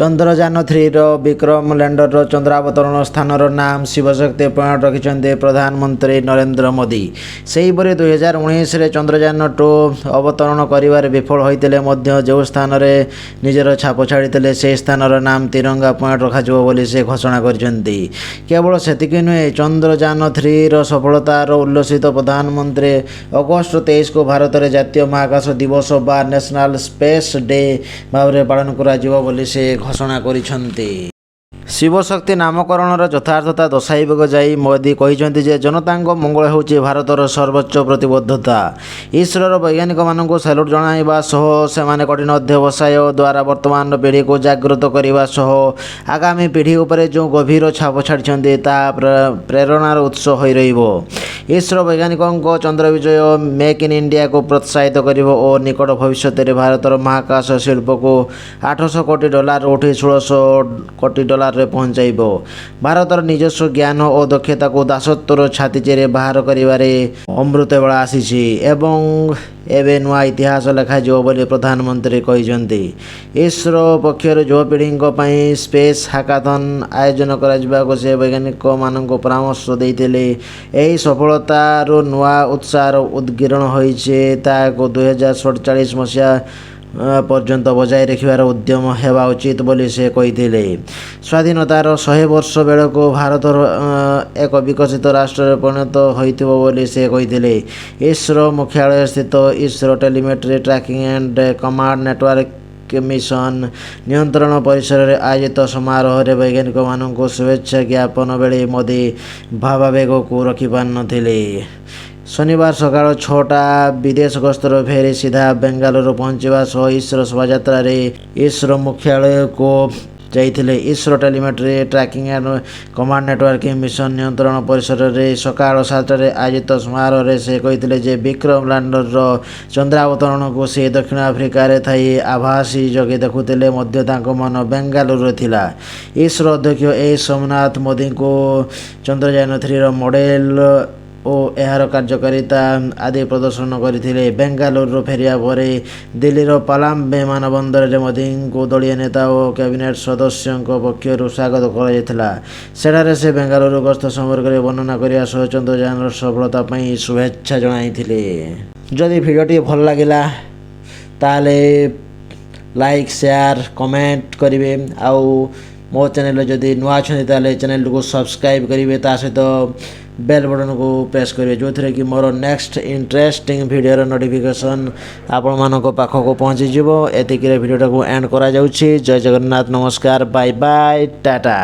Chandrayaan-3 Vikram lander चंद्रावतरण स्थानर नाम Shivshakti point रखिंट प्रधानमंत्री नरेंद्र मोदी। सेहीपरि 2019 चंद्रयान-2 अवतरण कर विफल होते जो स्थान में निजर छाप छाड़ी से स्थानर नाम तिरंगा पॉइंट रखा से घोषणा कर केवल सेतिक नुहे चंद्रयान-3 सफलतार उल्लसित प्रधानमंत्री अगस्ट 23 को भारत में जातीय महाकाश दिवस बा नेशनल स्पेस डे भाव में पालन कर से घोषणा करिसेंती। शिवशक्ति नामकरणर यथार्थता दर्शाइबाक जाई मोदी कहिसेंती जे जनता मंगल होउछि भारतर सर्वोच्च प्रतिबद्धता। इसरोर वैज्ञानिक मानक सैल्यूट जणाइबा सह सेमाने कठिन अध्यवसाय द्वारा वर्तमान पीढ़ी को जागृत करने सह आगामी पीढ़ी उपरे जो गभीर छाप छाड़ी ता प्रेरणार उत्स हो रहिबो। इसरो वैज्ञानिकों चंद्र विजय मेक इन इंडिया को प्रोत्साहित करिबो और निकट भविष्य में भारतर महाकाश शिल्प को $800 कोटी उठी $1600 कोटी पहुँचाइब। भारतर निजस्व ज्ञान और दक्षता को दासत्वर छातीचे बाहर करिबारे अमृत बेला आसीछि एवं एवं नुआ इतिहास लेखाजिव बोली प्रधानमंत्री कहिसेंती। इसरो पक्षर युवा पीढ़ी स्पेस हाकाथन आयोजन करा से वैज्ञानिक मानक परामर्श देइथिले। एही सफलतार नुआ उत्साह उद्गिरण होइछे ताको 2047 मसीहा पर्यंत बजाय रखिबार उद्यम हेबा उचित बोली से कहिथिले। स्वाधीनतार 100 वर्ष बेलको भारत एक विकसित राष्ट्र परिणत होइथिबो बोली से कहिथिले। इसरो मुख्यालय स्थित ISRO telemetry tracking and command network mission नियंत्रण परिसर में आयोजित समारोह में वैज्ञानिक मानक शुभेच्छा ज्ञापन बेले मोदी भावावेग को रखिपार नथिले। शनिवार सकाळ 6टा विदेश गस्तर फेरी सीधा बेंगालुरु पहुंचवा सह इसरो शोभायात्रा इसरो मुख्यालय को जाइथिले। ISRO telemetry tracking and command networking mission नियंत्रण परिसर में सकाळ 7टार आयोजित समारोह में से कहिथिले जे विक्रम लैंडर चंद्रावतरण को से दक्षिण आफ्रिका रे थाई आभासी जगे देखुथिले मध्य तांको मन बेंगालुरु थिला। इसरो अध्यक्ष ए सोमनाथ मोदी को चंद्रयान-3 मॉडल और यार कार्यकारिता आदि प्रदर्शन करते। बेंगालुरु फेरिया पर दिल्लीर पालाम विमान बंदर में मोदी को दलीय नेता और कैबिनेट सदस्यों पक्षर स्वागत कर से बेंगालुरु गस्त संपर्क में वर्णना करने सह चंद्रयान सफलता शुभेच्छा जणाइथिले। जदि भिडियोटी भल लगिला ताले लाइक शेयर कमेंट करेंगे आउ मो चैनल जदि नुआ अच्छे चैनल को सब्सक्राइब करेंगे ता सहित बेल बटन को प्रेस करेंगे जो थी कि मोर नेक्स्ट इंटरेस्टिंग वीडियो नोटिफिकेशन आपण मानक पाखक पहुँचीज। एतिक वीडियोटा को एंड करा जाउछि। जय जगन्नाथ, नमस्कार, बाय बाय, टाटा।